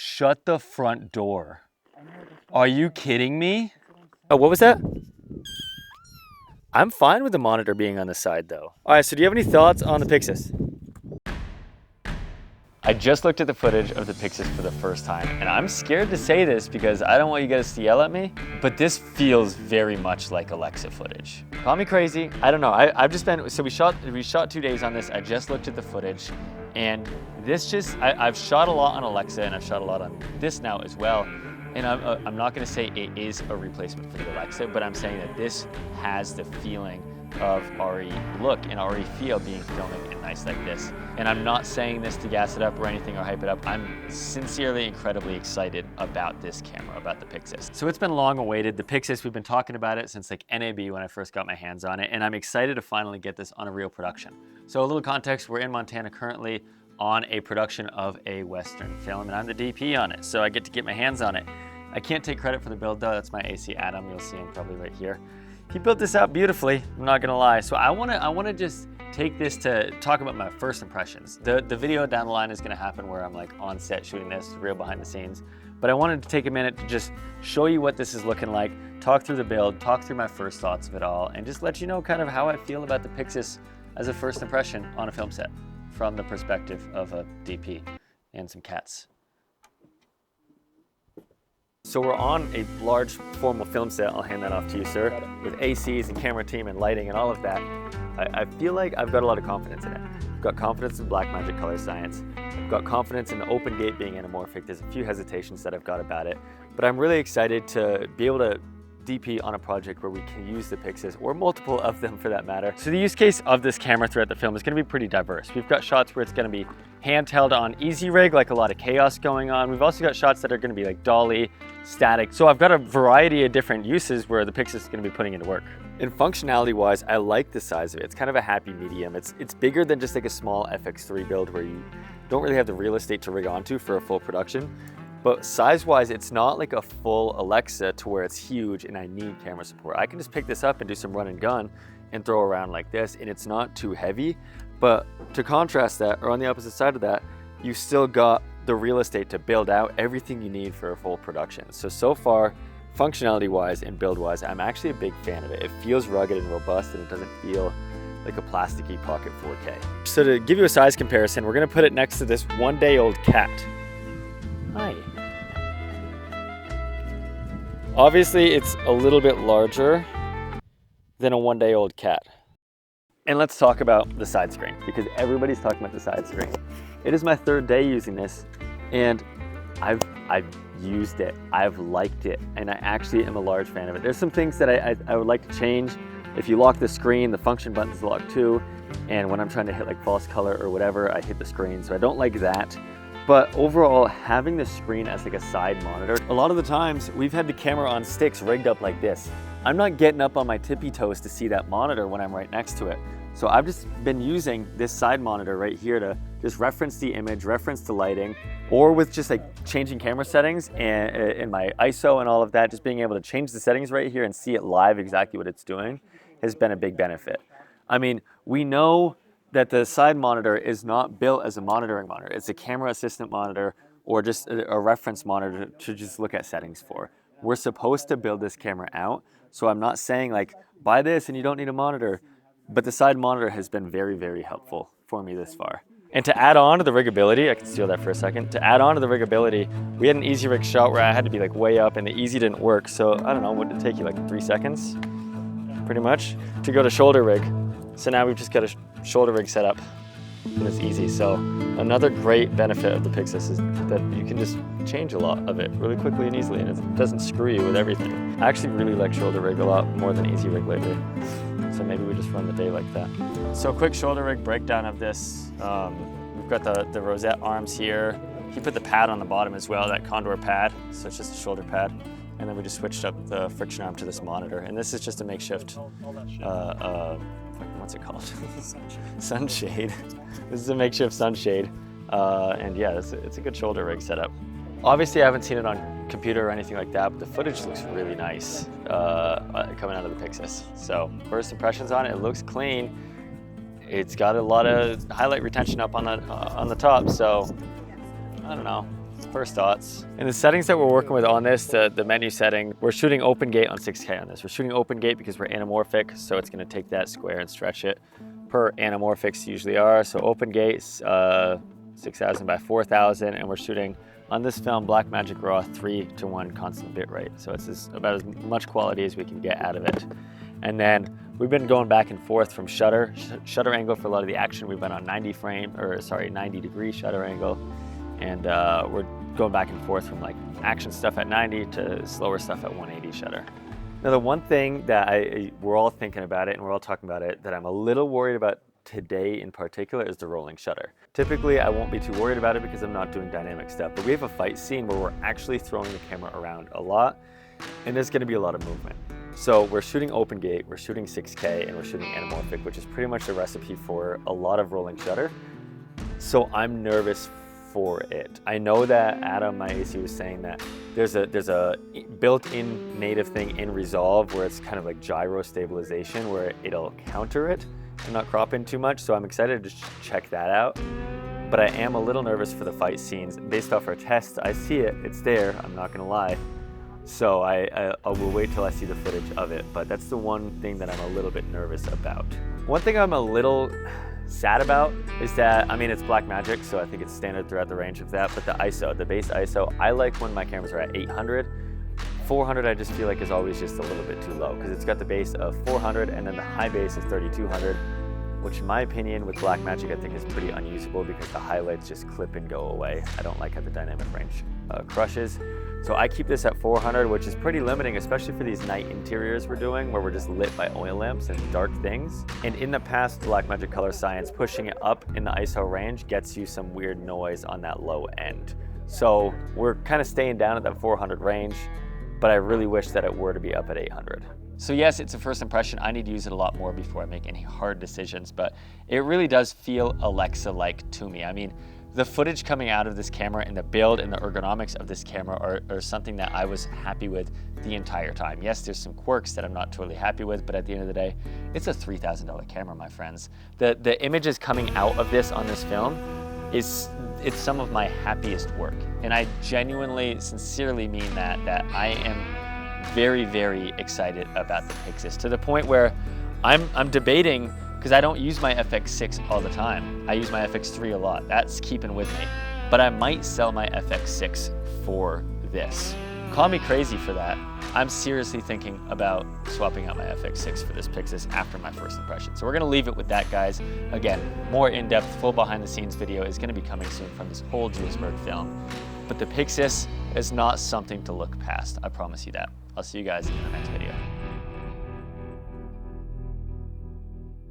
Shut the front door. Are you kidding me? Oh, what was that? I'm fine with the monitor being on the side though. All right, so do you have any thoughts on the PYXIS? I just looked at the footage of the PYXIS for the first time, and I'm scared to say this because I don't want you guys to yell at me, but this feels very much like Alexa footage. Call me crazy, I don't know. I've just been, so we shot 2 days on this. I just looked at the footage, and this just, I've shot a lot on Alexa, and I've shot a lot on this now as well. And I'm not gonna say it is a replacement for the Alexa, but I'm saying that this has the feeling of Arri look and Arri feel being filming in nice like this. And I'm not saying this to gas it up or anything or hype it up. I'm sincerely incredibly excited about this camera, about the PYXIS. So it's been long awaited. The PYXIS, we've been talking about it since like NAB when I first got my hands on it, and I'm excited to finally get this on a real production. So a little context, we're in Montana currently on a production of a Western film, and I'm the DP on it, so I get to get my hands on it. I can't take credit for the build though. That's my AC Adam. You'll see him probably right here. He built this out beautifully, I'm not gonna lie. So I wanna just take this to talk about my first impressions. The video down the line is gonna happen where I'm like on set shooting this, real behind the scenes. But I wanted to take a minute to just show you what this is looking like, talk through the build, talk through my first thoughts of it all, and just let you know kind of how I feel about the PYXIS as a first impression on a film set from the perspective of a DP and some cats. So we're on a large formal film set, I'll hand that off to you, sir, with ACs and camera team and lighting and all of that. I feel like I've got a lot of confidence in it. I've got confidence in Blackmagic color science. I've got confidence in the open gate being anamorphic. There's a few hesitations that I've got about it, but I'm really excited to be able to DP on a project where we can use the PYXIS, or multiple of them for that matter. So the use case of this camera throughout the film is going to be pretty diverse. We've got shots where it's going to be handheld on easy rig, like a lot of chaos going on. We've also got shots that are going to be like dolly, static. So I've got a variety of different uses where the PYXIS is going to be putting into work. And functionality wise, I like the size of it. It's kind of a happy medium. It's bigger than just like a small FX3 build where you don't really have the real estate to rig onto for a full production. But size-wise, it's not like a full Alexa to where it's huge and I need camera support. I can just pick this up and do some run and gun and throw around like this, and it's not too heavy. But to contrast that, or on the opposite side of that, you still got the real estate to build out everything you need for a full production. So far, functionality-wise and build-wise, I'm actually a big fan of it. It feels rugged and robust, and it doesn't feel like a plasticky pocket 4K. So to give you a size comparison, we're gonna put it next to this one-day-old cat. Hi. Obviously, it's a little bit larger than a one-day-old cat. And let's talk about the side screen, because everybody's talking about the side screen. It is my 3rd day using this, and I've used it, I've liked it, and I actually am a large fan of it. There's some things that I would like to change. If you lock the screen, the function button's locked too, and when I'm trying to hit like false color or whatever, I hit the screen, so I don't like that. But overall, having the screen as like a side monitor, a lot of the times we've had the camera on sticks rigged up like this. I'm not getting up on my tippy toes to see that monitor when I'm right next to it. So I've just been using this side monitor right here to just reference the image, reference the lighting, or with just like changing camera settings and in my ISO and all of that, just being able to change the settings right here and see it live exactly what it's doing has been a big benefit. I mean, we know that the side monitor is not built as a monitoring monitor. It's a camera assistant monitor or just a reference monitor to just look at settings for. We're supposed to build this camera out, so I'm not saying like, buy this and you don't need a monitor, but the side monitor has been very, very helpful for me this far. And to add on to the riggability, I can steal that for a second. To add on to the riggability, we had an easy rig shot where I had to be like way up and the easy didn't work. So I don't know, what did it take you, like 3 seconds? Pretty much, to go to shoulder rig. So now we've just got a shoulder rig set up and it's easy. So another great benefit of the PYXIS is that you can just change a lot of it really quickly and easily, and it doesn't screw you with everything. I actually really like shoulder rig a lot more than easy rig lately. So maybe we just run the day like that. So quick shoulder rig breakdown of this. We've got the rosette arms here. He put the pad on the bottom as well, that Kondor pad. So it's just a shoulder pad. And then we just switched up the friction arm to this monitor. And this is just a makeshift, what's it called? Sunshade. This is a makeshift sunshade. And yeah, it's a good shoulder rig setup. Obviously I haven't seen it on computer or anything like that, but the footage looks really nice coming out of the PYXIS. So first impressions on it, it looks clean. It's got a lot of highlight retention up on the top, so I don't know. first thoughts. In the settings that we're working with on this, the menu setting, we're shooting open gate on 6K on this. We're shooting open gate because we're anamorphic, so it's gonna take that square and stretch it per anamorphics usually are. So open gates, 6,000 by 4,000, and we're shooting on this film Blackmagic RAW 3:1 constant bit rate. So it's about as much quality as we can get out of it. And then we've been going back and forth from shutter angle for a lot of the action. We've been on 90 degree shutter angle. And we're going back and forth from like action stuff at 90 to slower stuff at 180 shutter. Now the one thing that we're all thinking about it and we're all talking about it that I'm a little worried about today in particular is the rolling shutter. Typically I won't be too worried about it because I'm not doing dynamic stuff, but we have a fight scene where we're actually throwing the camera around a lot and there's gonna be a lot of movement. So we're shooting open gate, we're shooting 6K, and we're shooting anamorphic, which is pretty much the recipe for a lot of rolling shutter. So I'm nervous for it. I know that Adam, my AC, was saying that there's a built-in native thing in Resolve where it's kind of like gyro stabilization where it'll counter it and not crop in too much. So I'm excited to check that out. But I am a little nervous for the fight scenes. Based off our tests, I see it, it's there, I'm not gonna lie. So I will wait till I see the footage of it, but that's the one thing that I'm a little bit nervous about. One thing I'm a little sad about is that, I mean, it's Blackmagic, so I think it's standard throughout the range of that, but the ISO, the base ISO, I like when my cameras are at 800. 400 I just feel like is always just a little bit too low because it's got the base of 400 and then the high base is 3200, which in my opinion with Blackmagic I think is pretty unusable because the highlights just clip and go away. I don't like how the dynamic range crushes. So I keep this at 400, which is pretty limiting, especially for these night interiors we're doing where we're just lit by oil lamps and dark things. And in the past, Blackmagic Color Science, pushing it up in the ISO range gets you some weird noise on that low end. So we're kind of staying down at that 400 range, but I really wish that it were to be up at 800. So yes, it's a first impression. I need to use it a lot more before I make any hard decisions, but it really does feel Alexa-like to me. I mean, the footage coming out of this camera and the build and the ergonomics of this camera are something that I was happy with the entire time. Yes, there's some quirks that I'm not totally happy with, but at the end of the day, it's a $3,000 camera, my friends. The images coming out of this on this film it's some of my happiest work. And I genuinely, sincerely mean that I am very, very excited about the PYXIS to the point where I'm debating, because I don't use my FX6 all the time. I use my FX3 a lot. That's keeping with me. But I might sell my FX6 for this. Call me crazy for that. I'm seriously thinking about swapping out my FX6 for this PYXIS after my first impression. So we're gonna leave it with that, guys. Again, more in-depth, full behind the scenes video is gonna be coming soon from this whole Julesburg film. But the PYXIS is not something to look past. I promise you that. I'll see you guys in the next video.